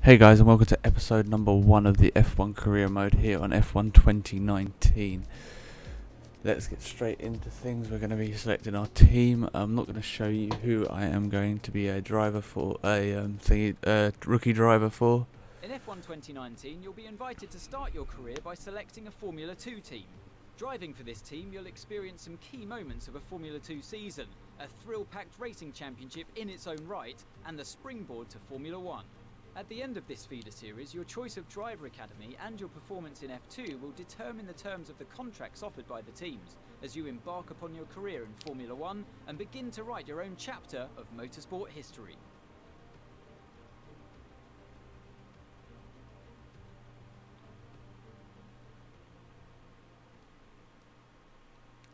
Hey guys, and welcome to episode number 1 of the F1 career mode here on F1 2019. Let's get straight into things. We're going to be selecting our team. I'm not going to show you who I am going to be a driver for, rookie driver for. In F1 2019, you'll be invited to start your career by selecting a Formula 2 team. Driving for this team, you'll experience some key moments of a Formula 2 season, a thrill-packed racing championship in its own right, and the springboard to Formula 1. At the end of this feeder series, your choice of driver academy and your performance in F2 will determine the terms of the contracts offered by the teams as you embark upon your career in Formula 1 and begin to write your own chapter of motorsport history.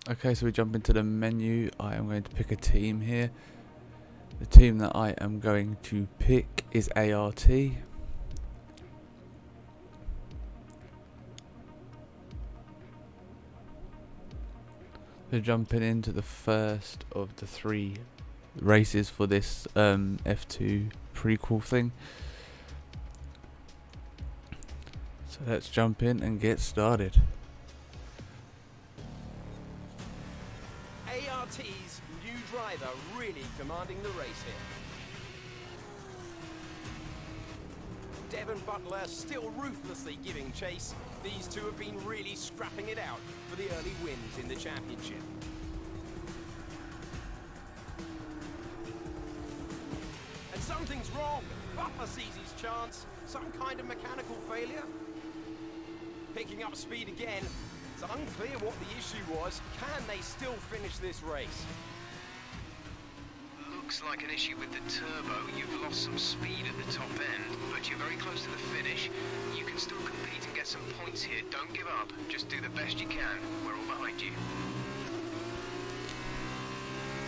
Okay, so we jump into the menu. I am going to pick a team here. The team that I am going to pick is ART. So jumping into the first of the 3 races for this F2 prequel thing. So let's jump in and get started. ART's new driver really commanding the race here. Devon Butler still ruthlessly giving chase. These two have been really scrapping it out for the early wins in the championship. And something's wrong. Butler sees his chance. Some kind of mechanical failure. Picking up speed again. It's unclear what the issue was. Can they still finish this race? Looks like an issue with the turbo. You've lost some speed at the top end, but you're very close to the finish. You can still compete and get some points here. Don't give up. Just do the best you can. We're all behind you.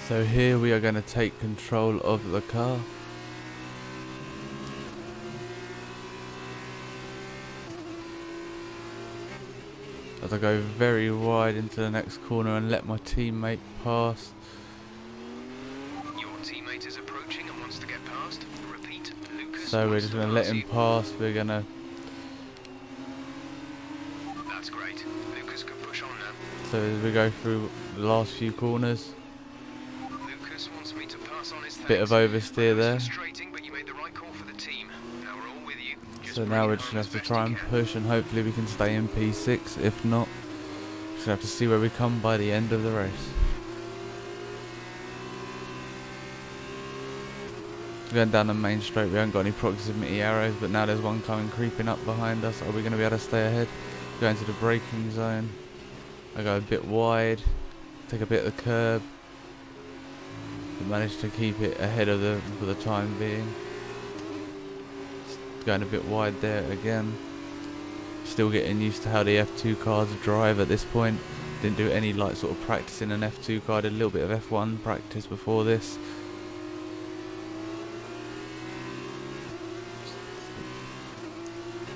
So here we are going to take control of the car. As I go very wide into the next corner and let my teammate pass. Your teammate is approaching and wants to get past. Repeat, Lucas. So we're just going to let him pass. We're going to... That's great. Lucas can push on now. So as we go through the last few corners. Lucas wants me to pass on his Bit of oversteer there. Frustrating, but you made the right call for the team. Now we're all with you. So now we're just going to have to try and push, and hopefully we can stay in P6. If not, just have to see where we come by the end of the race. Going down the main straight, we haven't got any proximity arrows, but now there's one coming creeping up behind us. Are we going to be able to stay ahead? Go into the braking zone. I go a bit wide, take a bit of the curb, but managed to keep it ahead of them for the time being. Going a bit wide there again. Still getting used to how the F2 cars drive at this point. Didn't do any like sort of practice in an F2 car. Did a little bit of F1 practice before this.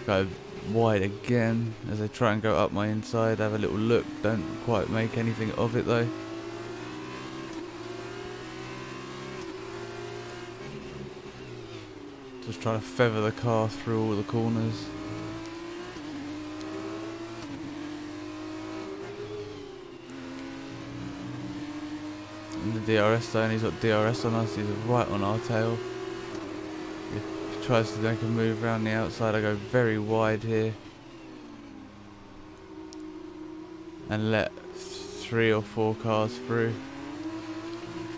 Go wide again as I try and go up my inside. Have a little look. Don't quite make anything of it though. Just trying to feather the car through all the corners. In the DRS zone, he's got DRS on us, he's right on our tail. If he tries to make a move around the outside, I go very wide here. And let 3 or 4 cars through.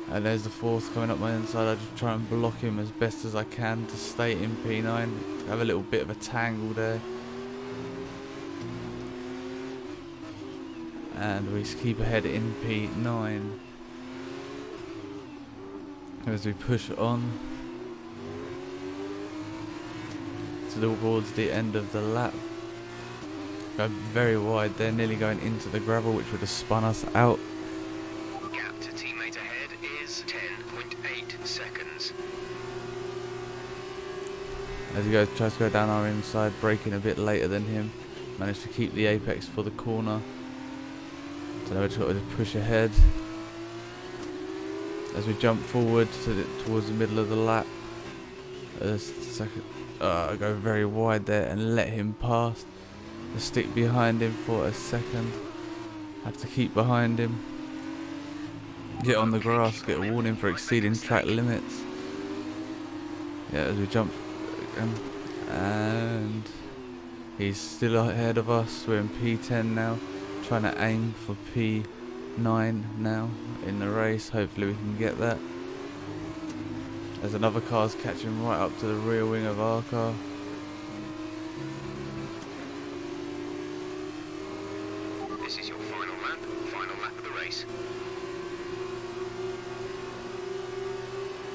And there's the 4th coming up my inside. I just try and block him as best as I can to stay in P9. Have a little bit of a tangle there. And we keep ahead in P9. As we push on towards the end of the lap. Go very wide there, nearly going into the gravel, which would have spun us out. Gap to teammate ahead is 10.8 seconds. As he tries to go down our inside, braking a bit later than him. Managed to keep the apex for the corner. So now we just got to push ahead. As we jump forward towards the middle of the lap. Second, I go very wide there and let him pass. The stick behind him for a second. Have to keep behind him. Get on the grass, get a warning for exceeding track limits. Yeah, as we jump, and he's still ahead of us. We're in P10 now, trying to aim for P9 now in the race. Hopefully we can get that. There's another car's catching right up to the rear wing of our car. This is your final lap of the race.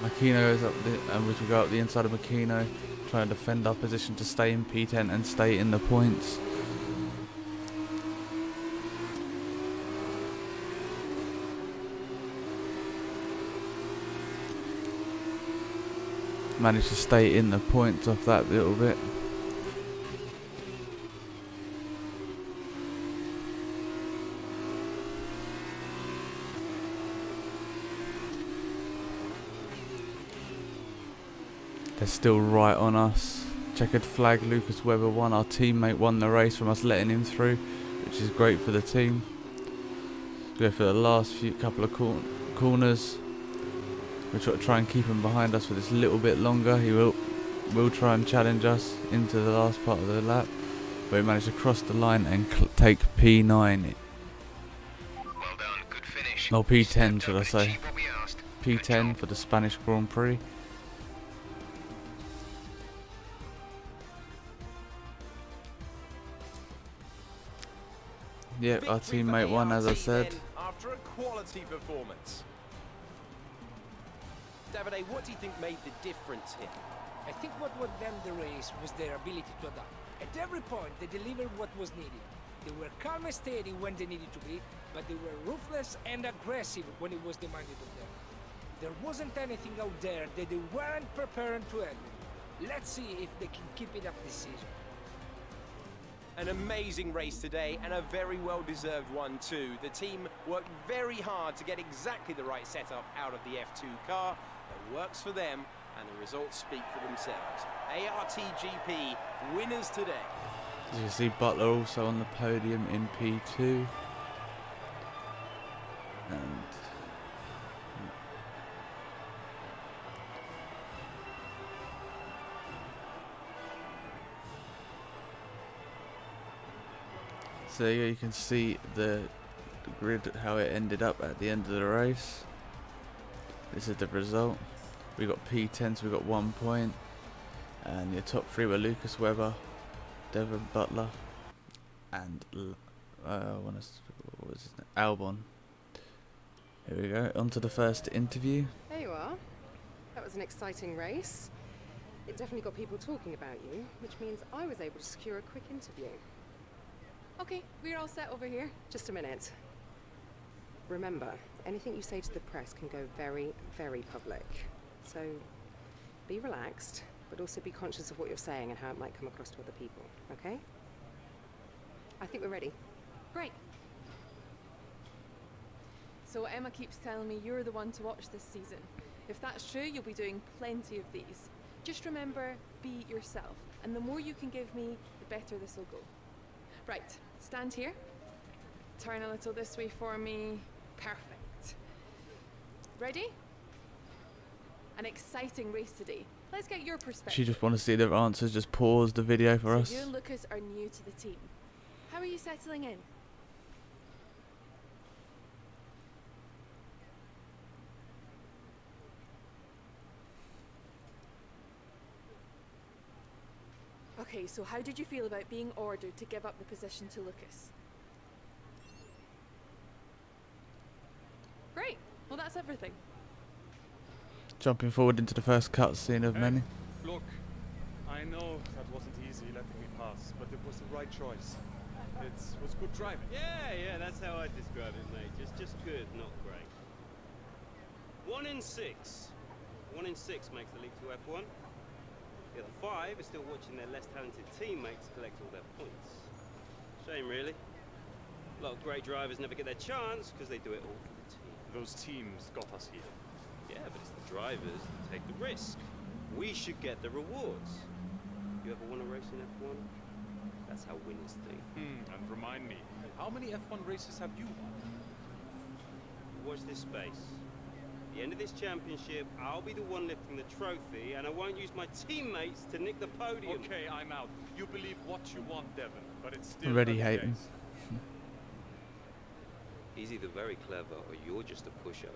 Makino goes up, and we can go up the inside of Makino, trying to defend our position to stay in P10 and stay in the points. Managed to stay in the points off that little bit. They're still right on us. Checkered flag, Lucas Webber won. Our teammate won the race from us letting him through, which is great for the team. Go for the last couple of corners. We'll try and keep him behind us for this little bit longer. He will try and challenge us into the last part of the lap, but he managed to cross the line and take P9. Well done, good finish. No, P10 should I say. What we asked. P10 for the Spanish Grand Prix. Yep, our teammate won, as I said. After a quality performance. Davide, what do you think made the difference here? I think what won them the race was their ability to adapt. At every point, they delivered what was needed. They were calm and steady when they needed to be, but they were ruthless and aggressive when it was demanded of them. There wasn't anything out there that they weren't prepared to handle. Let's see if they can keep it up this season. An amazing race today, and a very well-deserved one too. The team worked very hard to get exactly the right setup out of the F2 car that works for them, and the results speak for themselves. ARTGP winners today. As you see, Butler also on the podium in P2. And so yeah, you can see the grid, how it ended up at the end of the race. This is the result. We got P10, so we got 1 point. And your top three were Lucas Webber, Devon Butler, and what was his name? Albon. Here we go, on to the first interview. There you are. That was an exciting race. It definitely got people talking about you, which means I was able to secure a quick interview. Okay, we're all set over here. Just a minute. Remember, anything you say to the press can go very, very public. So be relaxed, but also be conscious of what you're saying and how it might come across to other people, okay? I think we're ready. Great. So Emma keeps telling me you're the one to watch this season. If that's true, you'll be doing plenty of these. Just remember, be yourself. And the more you can give me, the better this will go. Right, stand here. Turn a little this way for me. Perfect. Ready? An exciting race today. Let's get your perspective. She just want to see their answers. Just pause the video for us. You and Lucas are new to the team. How are you settling in? Okay, so how did you feel about being ordered to give up the position to Lucas? Great. Well, that's everything. Jumping forward into the first cutscene of many. Look, I know that wasn't easy letting me pass, but it was the right choice. It was good driving. Yeah, that's how I describe it, mate. Just good, not great. 1 in 6. 1 in 6 makes the leap to F1. The other 5 are still watching their less talented teammates collect all their points. Shame, really. A lot of great drivers never get their chance because they do it all for the team. Those teams got us here. Yeah, but it's the drivers that take the risk. We should get the rewards. You ever won a race in F1? That's how winners think. And remind me, how many F1 races have you won? Watch this space. At the end of this championship, I'll be the one lifting the trophy, and I won't use my teammates to nick the podium. Okay, I'm out. You believe what you want, Devon, but it's still Already not the hating. case. He's either very clever or you're just a pushover.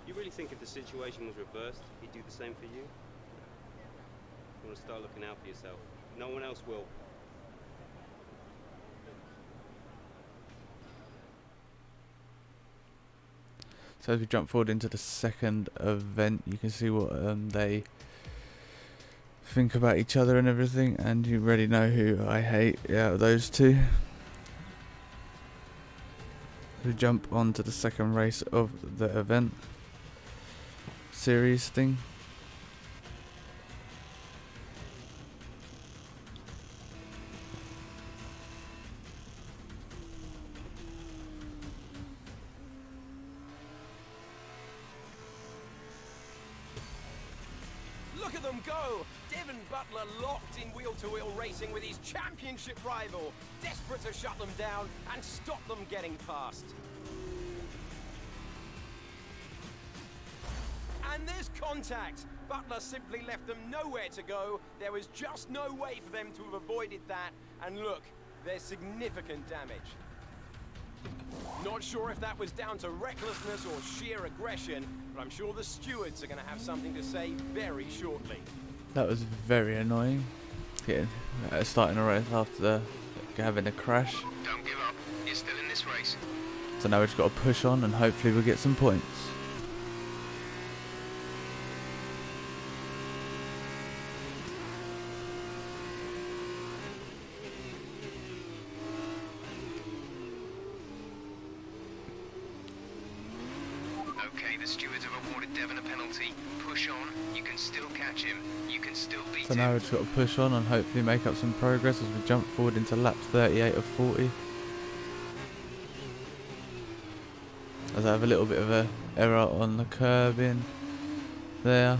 You really think if the situation was reversed, he'd do the same for you? You want to start looking out for yourself. No one else will. So as we jump forward into the second event, you can see what they think about each other and everything, and you already know who I hate out of those two. We jump on to the second race of the event series thing. Look at them go! Devon Butler locked in wheel-to-wheel racing with his championship rival, desperate to shut them down and stop them getting past. And there's contact. Butler simply left them nowhere to go. There was just no way for them to have avoided that. And look, there's significant damage. Not sure if that was down to recklessness or sheer aggression, but I'm sure the stewards are going to have something to say very shortly. That was very annoying. Starting a race after having a crash. Don't give up. You're still in this race. So now we've just got to push on and hopefully we'll get some points. Okay, the stewards have awarded Devon a penalty. Push on. You can still catch him. You can still beat So him. now we've just got to push on and hopefully make up some progress as we jump forward into lap 38 of 40. As I have a little bit of a error on the curbing there.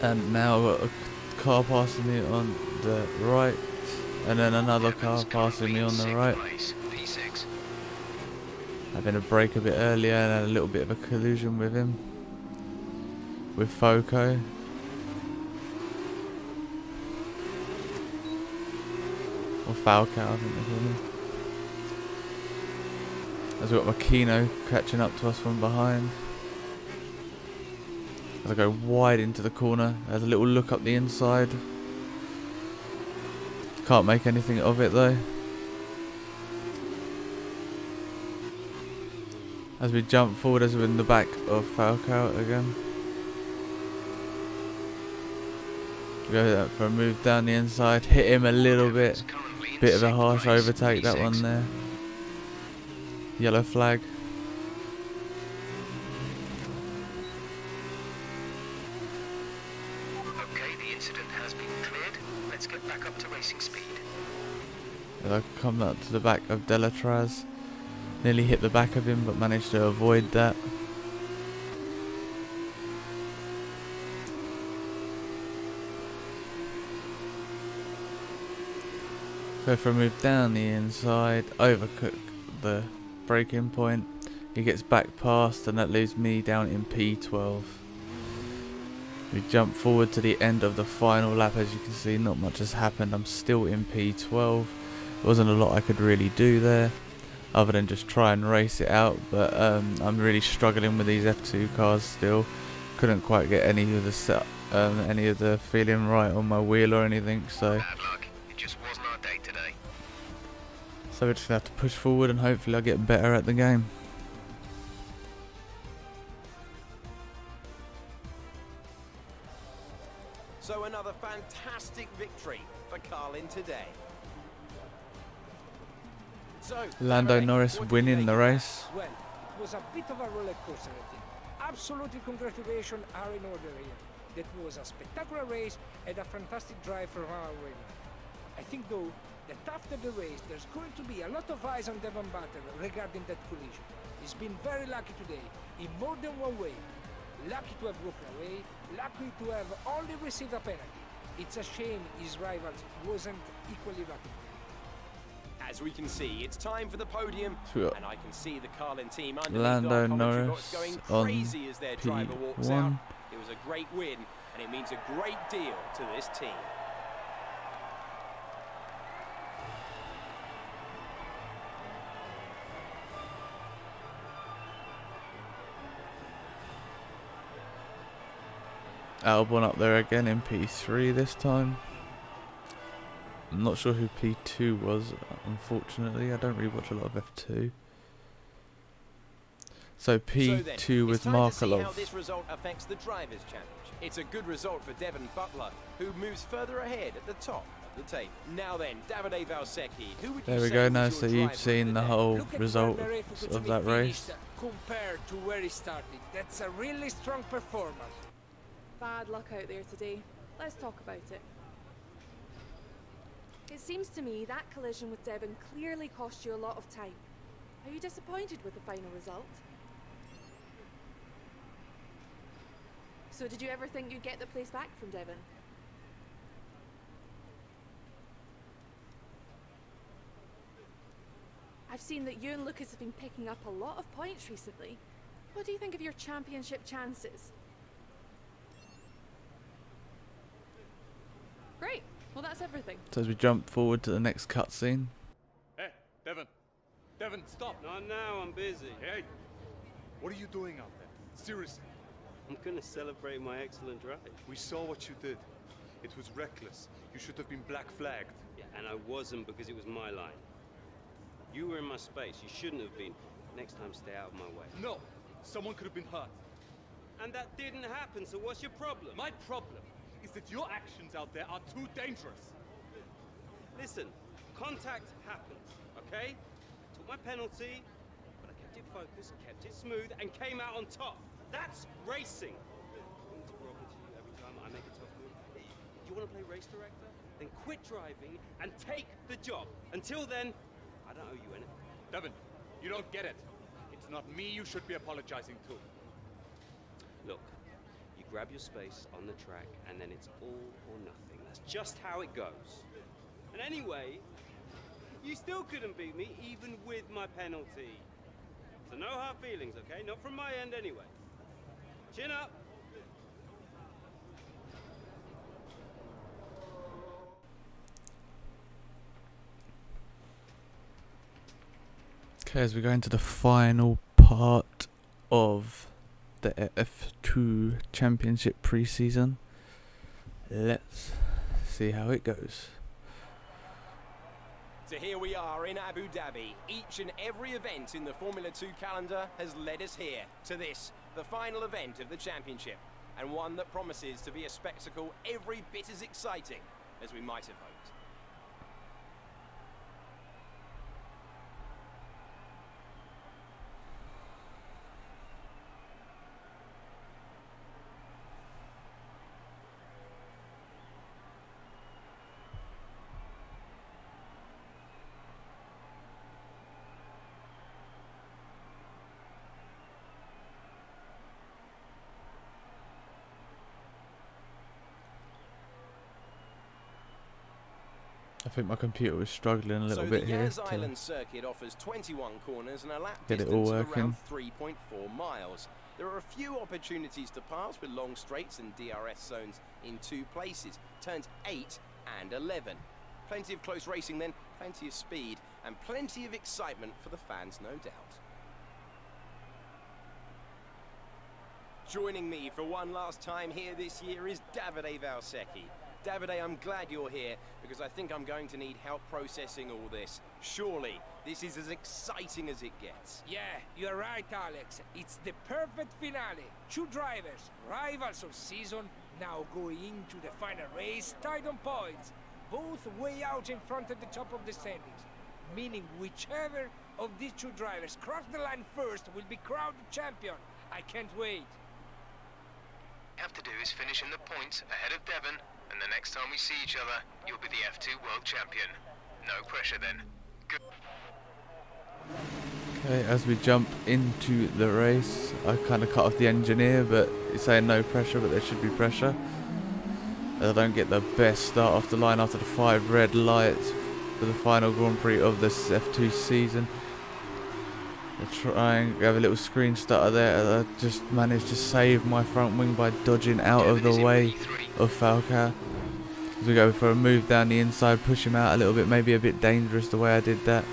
And now I've got a car passing me on the right, and then another car passing me on the right. P6. Having a break a bit earlier and had a little bit of a collision with him. With Foco. Or Falco, I think they call him. As we've got Makino catching up to us from behind. As I go wide into the corner, there's a little look up the inside. Can't make anything of it though. As we jump forward, as we're in the back of Falco again. We go for a move down the inside, hit him a little bit. Bit of a harsh overtake, that one there. Yellow flag. Okay, the incident has been cleared. Let's get back up to racing speed. As I come up to the back of Delatraz. Nearly hit the back of him, but managed to avoid that. Go for a move down the inside, overcook the braking point. He gets back past, and that leaves me down in P12. We jump forward to the end of the final lap. As you can see, not much has happened. I'm still in P12. There wasn't a lot I could really do there, other than just try and race it out, but I'm really struggling with these F2 cars still. Couldn't quite get any of the feeling right on my wheel or anything, so Bad luck. It just wasn't our day today. so we're just gonna have to push forward and hopefully I'll get better at the game. So another fantastic victory for Carlin today. So, Lando Maverick, Norris what do you winning make the of that? race. Well, it was a bit of a roller coaster, I think. Absolutely congratulations are in order here. That was a spectacular race and a fantastic drive from our winner. I think though that after the race there's going to be a lot of eyes on Devon Butler regarding that collision. He's been very lucky today, in more than one way. Lucky to have broken away, lucky to have only received a penalty. It's a shame his rivals wasn't equally lucky. As we can see, it's time for the podium, and I can see the Carlin team underneath Lando our commentary Norris box going on crazy as their driver walks P1. out. It was a great win, and it means a great deal to this team. Albon up there again in P3 this time. I'm not sure who P2 was, unfortunately. I don't really watch a lot of F2. So P2 with Markelov. How this result affects the Drivers' Championship. It's a good result for Devon Butler, who moves further ahead at the top of the table. Now then, Davide Valsecchi, who would you There we say go, was now your so you've driver seen of the day? whole Look at result where Mareco of Kutsumi that race. finished compared to where he started. That's a really strong performance. Bad luck out there today. Let's talk about it. It seems to me that collision with Devon clearly cost you a lot of time. Are you disappointed with the final result? So did you ever think you'd get the place back from Devon? I've seen that you and Lucas have been picking up a lot of points recently. What do you think of your championship chances? Great. Well, that's everything. So as we jump forward to the next cutscene. Hey, Devon. Devon, stop. Not now, I'm busy. Hey, what are you doing out there? Seriously. I'm gonna celebrate my excellent drive. We saw what you did. It was reckless. You should have been black flagged. Yeah, and I wasn't because it was my line. You were in my space. You shouldn't have been. Next time, stay out of my way. No, someone could have been hurt. And that didn't happen, so what's your problem? My problem is that your actions out there are too dangerous. Listen, contact happens, okay? Took my penalty, but I kept it focused, kept it smooth, and came out on top. That's racing. I'm talking to you every time I make a tough move. You want to play race director? Then quit driving and take the job. Until then, I don't owe you anything. Devon, you don't get it. It's not me you should be apologizing to. Look, you grab your space on the track, and then it's all or nothing. That's just how it goes. And anyway, you still couldn't beat me, even with my penalty. So no hard feelings, okay? Not from my end anyway. Chin up. Okay, as we go into the final part of the F2 Championship preseason, let's see how it goes. So here we are in Abu Dhabi. Each and every event in the Formula 2 calendar has led us here to this, the final event of the championship, and one that promises to be a spectacle every bit as exciting as we might have hoped. I think my computer was struggling a little bit here. So the Yas to Island circuit offers 21 corners and a lap get it distance all of working. around 3.4 miles. There are a few opportunities to pass with long straights and DRS zones in 2 places, turns 8 and 11. Plenty of close racing then, plenty of speed, and plenty of excitement for the fans, no doubt. Joining me for one last time here this year is Davide Valsecchi. Davide, I'm glad you're here because I think I'm going to need help processing all this. Surely, this is as exciting as it gets. Yeah, you're right, Alex. It's the perfect finale. 2 drivers, rivals of season, now going into the final race, tied on points. Both way out in front at the top of the standings. Meaning whichever of these 2 drivers cross the line first will be crowned champion. I can't wait. All you have to do is finish in the points ahead of Devon, and the next time we see each other, you'll be the F2 World Champion. No pressure then. Good. Okay, as we jump into the race, I kind of cut off the engineer, but it's saying no pressure, but there should be pressure. I don't get the best start off the line after the 5 red lights for the final Grand Prix of this F2 season. I try and have a little screen stutter there. I just managed to save my front wing by dodging out of the way of Falcao. As we go for a move down the inside, push him out a little bit, maybe a bit dangerous the way I did that.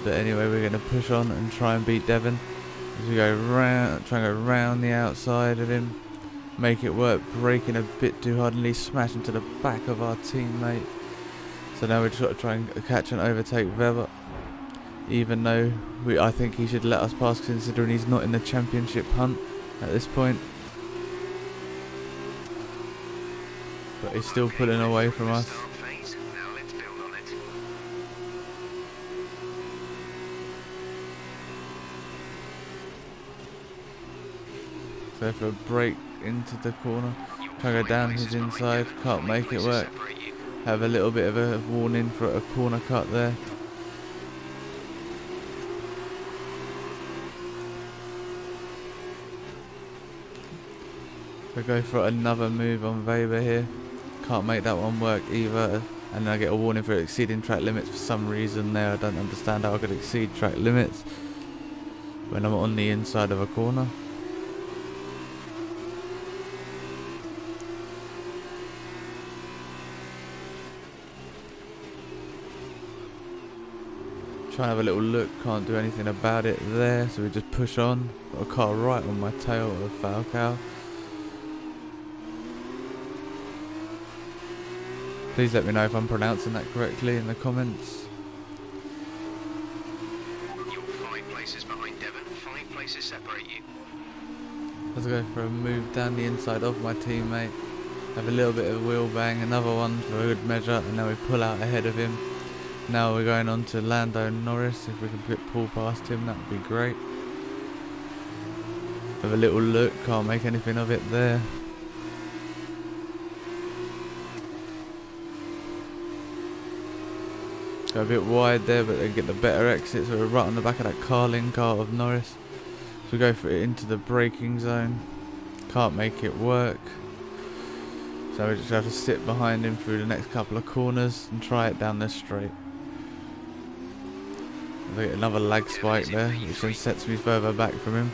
But anyway, we're going to push on and try and beat Devon. As we go round, try and go round the outside of him, make it work, braking a bit too hard and Lee smash into the back of our teammate. So now we're just got to try and catch and overtake Weber. Even though I think he should let us pass, considering he's not in the championship hunt at this point. But he's still pulling away from us. So for a break into the corner, try to go down his inside, can't make it work. Have a little bit of a warning for a corner cut there. We go for another move on Weber here. Can't make that one work either. And I get a warning for exceeding track limits for some reason there. I don't understand how I could exceed track limits when I'm on the inside of a corner. Try and have a little look, can't do anything about it there, so we just push on. Got a car right on my tail of Falcao. Please let me know if I'm pronouncing that correctly in the comments. You're 5 places behind Devon, 5 places separate you. Let's go for a move down the inside of my teammate. Have a little bit of a wheel bang, another one for a good measure, and now we pull out ahead of him. Now we're going on to Lando Norris. If we can pull past him, that would be great. Have a little look, can't make anything of it there. Go a bit wide there, but then get the better exit, so we're right on the back of that Carlin car of Norris. So we go for it into the braking zone. Can't make it work. So we just have to sit behind him through the next couple of corners and try it down this straight. I get another lag spike there, which then sets me further back from him.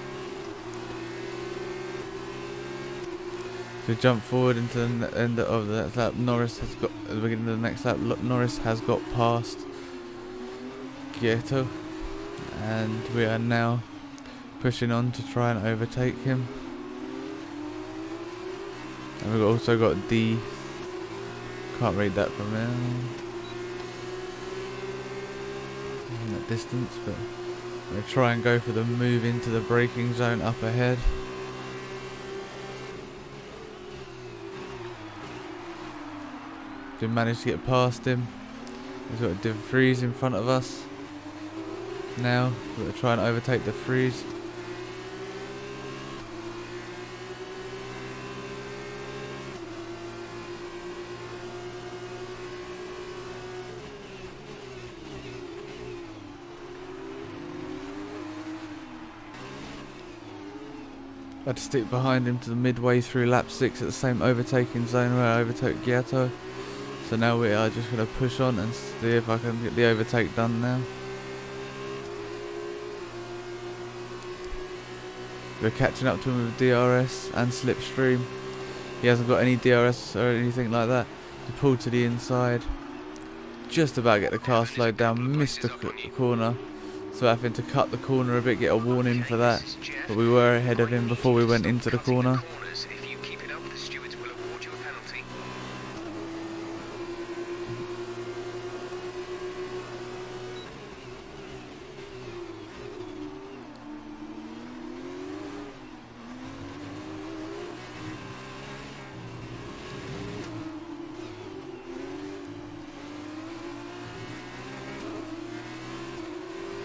So jump forward into the end of the next lap. Norris has got, at the beginning of the next lap, Norris has got past Gieto, and we are now pushing on to try and overtake him. And we've also got D. Can't read that from there. In that distance, but I'm going to try and go for the move into the braking zone up ahead. We managed to get past him. He's got De Vries in front of us. Now we're going to try and overtake De Vries. I had to stick behind him to the midway through lap 6 at the same overtaking zone where I overtook Gieto. So now we are just going to push on and see if I can get the overtake done now. We're catching up to him with DRS and Slipstream. He hasn't got any DRS or anything like that. To pull to the inside. Just about get the car slowed down. Missed the corner. So having to cut the corner a bit, get a warning for that. But we were ahead of him before we went into the corner. If you keep it up, the stewards will award you a penalty.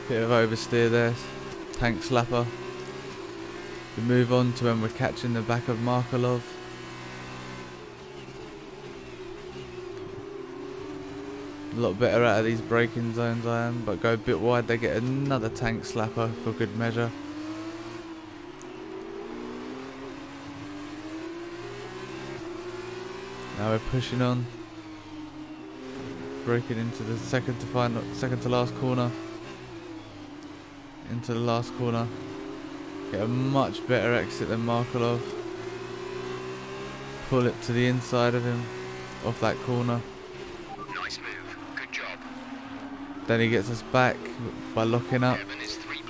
Bit of oversteer there, tank slapper. We move on to when we're catching the back of Markelov. A lot better out of these braking zones I am, but go a bit wide, they get another tank slapper for good measure. Now we're pushing on, braking into the second to last corner, into the last corner. Get a much better exit than Markelov. Pull it to the inside of him, off that corner. Nice move. Good job. Then he gets us back by locking up.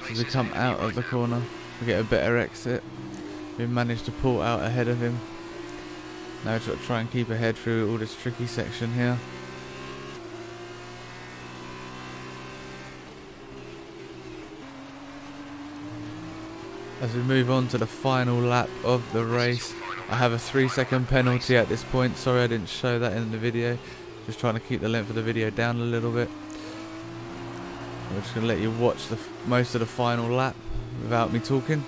As we come out of the corner, we get a better exit. We managed to pull out ahead of him. Now we've got to try and keep ahead through all this tricky section here. As we move on to the final lap of the race, I have a 3-second penalty at this point. Sorry I didn't show that in the video. Just trying to keep the length of the video down a little bit. I'm just going to let you watch most of the final lap without me talking.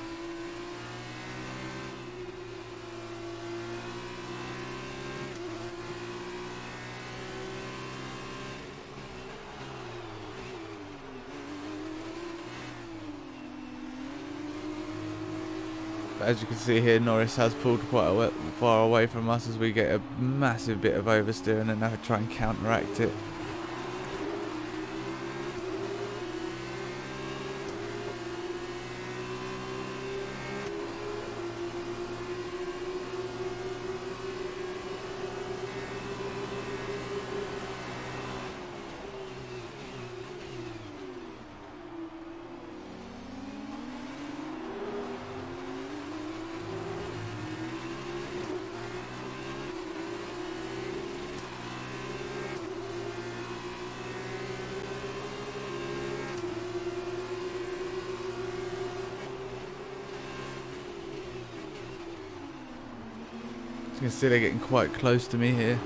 But as you can see here, Norris has pulled quite far away from us as we get a massive bit of oversteering and now try and counteract it. You can see they're getting quite close to me here.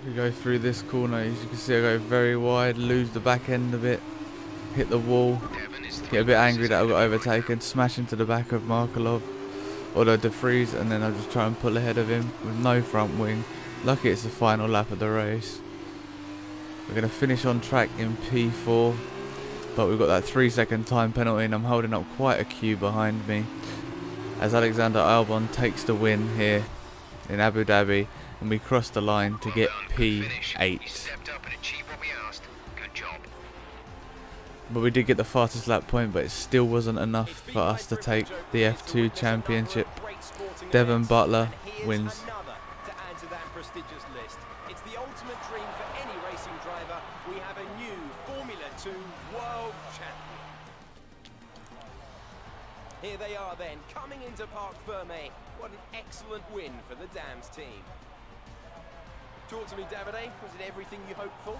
We go through this corner, as you can see I go very wide, lose the back end of it, hit the wall, get a bit angry that I got overtaken, smash into the back of Markelov. Or the De Vries, and then I'll just try and pull ahead of him with no front wing. Lucky it's the final lap of the race. We're going to finish on track in P4, but we've got that 3-second time penalty and I'm holding up quite a queue behind me as Alexander Albon takes the win here in Abu Dhabi, and we cross the line to get P8. But we did get the fastest lap point, but it still wasn't enough for us to take the F2 championship. Devon Butler wins. To add to that prestigious list. It's the ultimate dream for any racing driver. We have a new Formula 2 world champion. Here they are then, coming into Parc Fermé. What an excellent win for the Dams team. Talk to me, Davide. Was it everything you hoped for?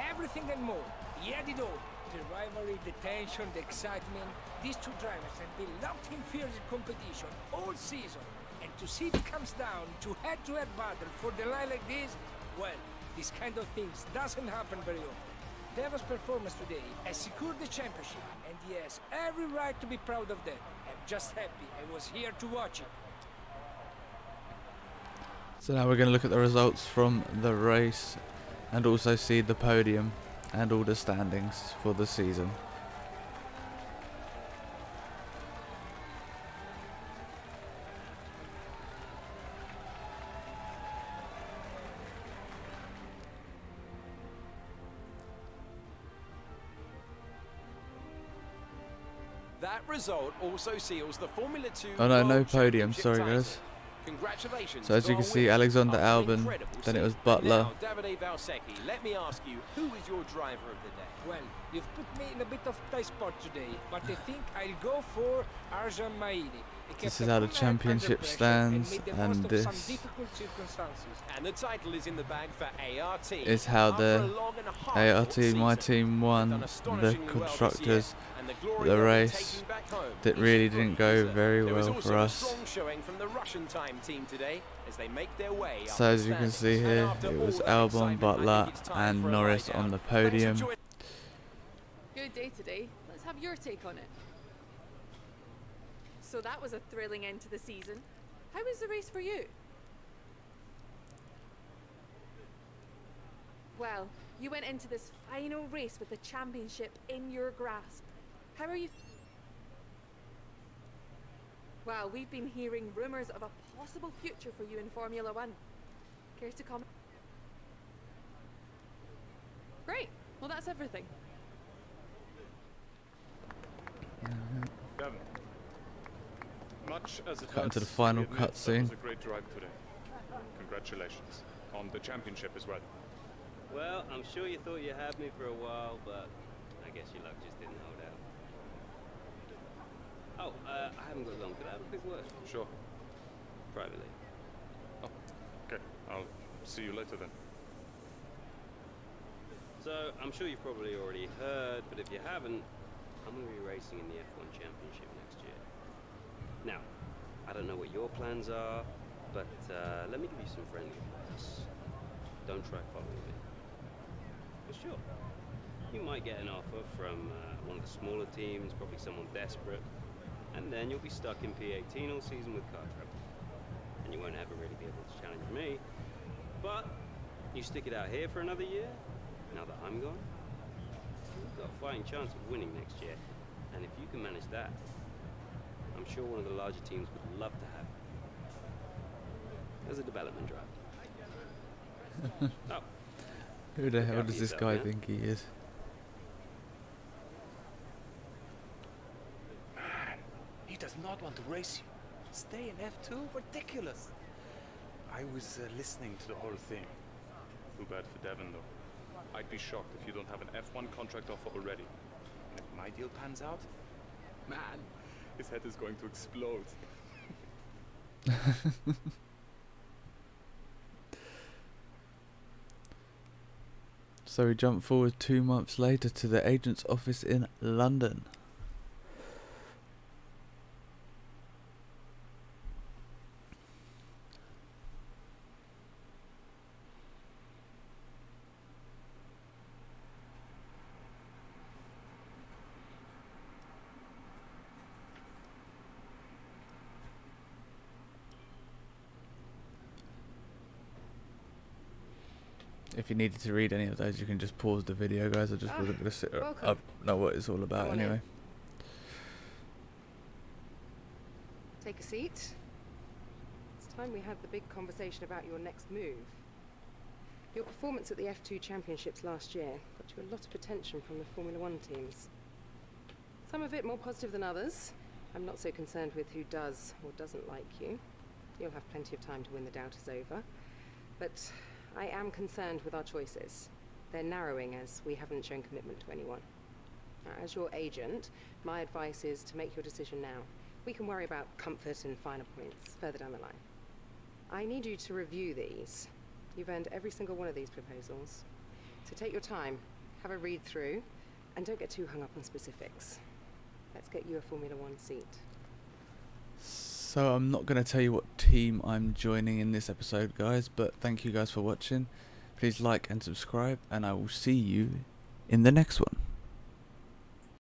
Everything and more. He had it all. The rivalry, the tension, the excitement. These two drivers have been locked in fierce competition all season. And to see it comes down to head-to-head battle for the line like this, well, this kind of things doesn't happen very often. Devon's performance today has secured the championship, and he has every right to be proud of that. I'm just happy I was here to watch it. So now we're going to look at the results from the race and also see the podium and all the standings for the season. That result also seals the Formula 2 Oh no, no World podium, Championship sorry title. guys. Congratulations. So as you can see, Alexander Albon, then it was Butler. Now, Davide Valsecchi, let me ask you, who is your driver of the day? Well, you've put me in a bit of tight spot today, but I think I'll go for Arjan Maini. This is how the championship stands, and this And the title is in the bag for ART. is how the ART, my team, won the constructors. The race that really didn't go very well for us. So as you can see here, it was Albon, Butler and Norris on the podium. Good day today. Let's have your take on it. So that was a thrilling end to the season. How was the race for you? Well, you went into this final race with the championship in your grasp. How are you? Well, we've been hearing rumours of a possible future for you in Formula One. Care to comment? Great. Well, that's everything. Devin, much as it Cut into the hurts final to admit, cutscene. that was a great drive today. Congratulations on the championship as well. Well, I'm sure you thought you had me for a while, but I guess your luck just didn't hold out. Oh, I haven't got long. Could I have a quick word? Sure. Privately. Oh, okay. I'll see you later then. So, I'm sure you've probably already heard, but if you haven't, I'm going to be racing in the F1 Championship next year. Now, I don't know what your plans are, but let me give you some friendly advice. Don't try following me. For sure. You might get an offer from one of the smaller teams, probably someone desperate, and then you'll be stuck in P18 all season with car trouble. And you won't ever really be able to challenge me. But you stick it out here for another year, now that I'm gone, you've got a fighting chance of winning next year. And if you can manage that, I'm sure one of the larger teams would love to have you as a development driver. Oh. Who the hell does this guy think he is? Man, he does not want to race you. Stay in F2? Ridiculous. I was listening to the whole thing. Too bad for Devin, though. I'd be shocked if you don't have an F1 contract offer already. And if my deal pans out, man, his head is going to explode. So we jump forward 2 months later to the agent's office in London. If you needed to read any of those, you can just pause the video, guys. I just wasn't going to sit up, know what it's all about anyway. Take a seat. It's time we had the big conversation about your next move. Your performance at the F2 Championships last year got you a lot of attention from the Formula One teams. Some of it more positive than others. I'm not so concerned with who does or doesn't like you. You'll have plenty of time to win the doubters over. But I am concerned with our choices. They're narrowing as we haven't shown commitment to anyone. Now, as your agent, my advice is to make your decision now. We can worry about comfort and finer points further down the line. I need you to review these. You've earned every single one of these proposals. So take your time, have a read through, and don't get too hung up on specifics. Let's get you a Formula One seat. So I'm not going to tell you what team I'm joining in this episode, guys, but thank you guys for watching. Please like and subscribe, and I will see you in the next one.